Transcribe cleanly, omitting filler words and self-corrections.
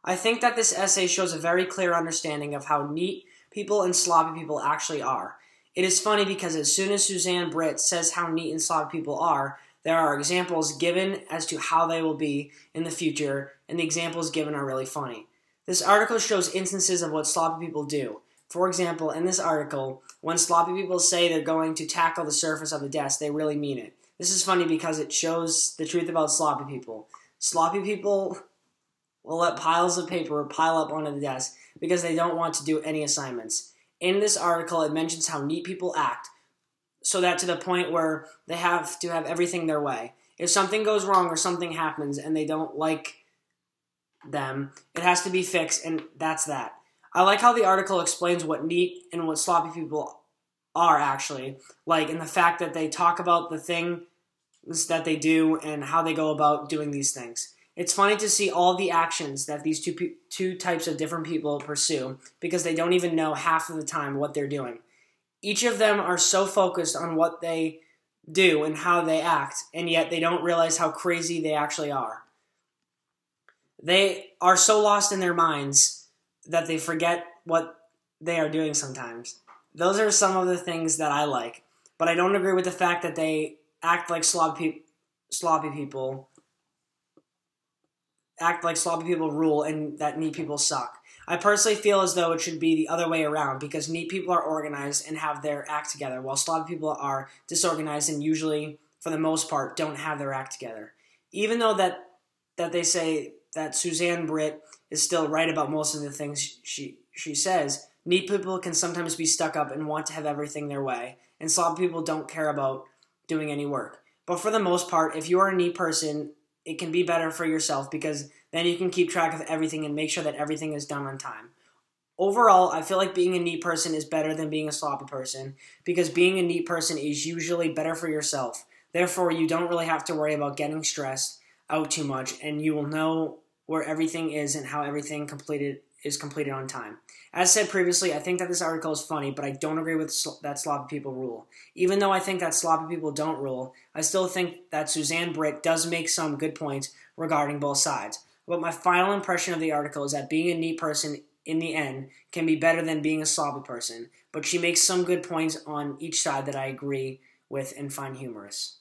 I think that this essay shows a very clear understanding of how neat people and sloppy people actually are. It is funny because as soon as Suzanne Britt says how neat and sloppy people are, there are examples given as to how they will be in the future, and the examples given are really funny. This article shows instances of what sloppy people do. For example, in this article, when sloppy people say they're going to tackle the surface of the desk, they really mean it. This is funny because it shows the truth about sloppy people. Sloppy people will let piles of paper pile up onto the desk because they don't want to do any assignments. In this article, it mentions how neat people act, so that to the point where they have to have everything their way. If something goes wrong or something happens and they don't like them, it has to be fixed, and that's that. I like how the article explains what neat and what sloppy people are actually, like in the fact that they talk about the things that they do and how they go about doing these things. It's funny to see all the actions that these two types of different people pursue because they don't even know half of the time what they're doing. Each of them are so focused on what they do and how they act, and yet they don't realize how crazy they actually are. They are so lost in their minds that they forget what they are doing sometimes. Those are some of the things that I like, but I don't agree with the fact that they act like sloppy people rule and that neat people suck. I personally feel as though it should be the other way around because neat people are organized and have their act together, while sloppy people are disorganized and usually, for the most part, don't have their act together. Even though that they say that Suzanne Britt is still right about most of the things she says, neat people can sometimes be stuck up and want to have everything their way, and sloppy people don't care about doing any work. But for the most part, if you are a neat person, it can be better for yourself because then you can keep track of everything and make sure that everything is done on time. Overall, I feel like being a neat person is better than being a sloppy person because being a neat person is usually better for yourself. Therefore, you don't really have to worry about getting stressed out too much, and you will know where everything is and how everything is completed on time. As said previously, I think that this article is funny, but I don't agree with that sloppy people rule. Even though I think that sloppy people don't rule, I still think that Suzanne Britt does make some good points regarding both sides. But my final impression of the article is that being a neat person in the end can be better than being a sloppy person, but she makes some good points on each side that I agree with and find humorous.